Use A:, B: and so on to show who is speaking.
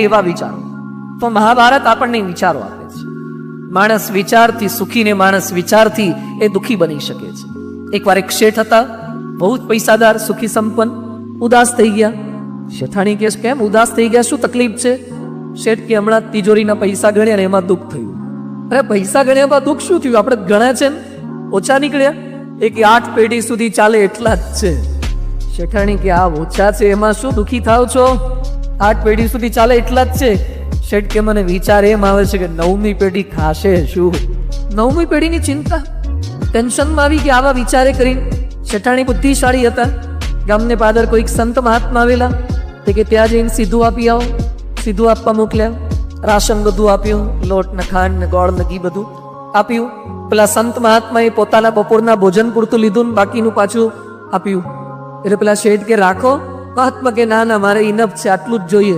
A: એવા વિચારો. તો મહાભારત આપણને વિચારો આપે છે. માણસ વિચારથી સુખી ને માણસ વિચારથી એ દુઃખી બની શકે છે. એકવાર એક શેઠ હતા, બહુ જ પૈસાદાર, સુખી સંપન્ન. ઉદાસ થઈ ગયા. શેઠાણી કે કેમ ઉદાસ થઈ ગયા, શું તકલીફ છે? શેઠ કે હમણાં તિજોરીના પૈસા ગણ્યા ને એમાં દુઃખ થયું. અરે પૈસા ગણ્યામાં દુઃખ શું થયું? આપણે ગણ્યા છે ને ઓછા નીકળ્યા. એ કે 8 પેઢી સુધી ચાલે એટલા જ છે. શેઠાણી કે આ ઓછા છે એમાં શું દુઃખી થાવ છો? 8 પેઢી સુધી ચાલે એટલા જ છે. શેઠ કે મને વિચાર એમ આવે છે કે 9મી પેઢી ખાશે શું? 9મી પેઢીની ચિંતા. ટેન્શનમાં આવી કે આવા વિચારે કરીને. શેઠાણી બુદ્ધિશાળી હતા. ગામને પાદર કોઈક સંત મહાત્મા આવેલા, તે કે ત્યાં જઈને સીધું આપી આવો. સીધું આપવા મોકલ્યા. રાશન બધું આપ્યું, લોટ ને ખાંડ ને ગોળ ને ઘી બધું આપ્યું. પેલા સંત મહાત્માએ પોતાના બપોરના ભોજન પૂરતું લીધું ને બાકીનું પાછું આપ્યું. એટલે પેલા શેઠ કે રાખો. મહાત્મા કે ના ના, મારે ઇનફ છે, આટલું જ જોઈએ.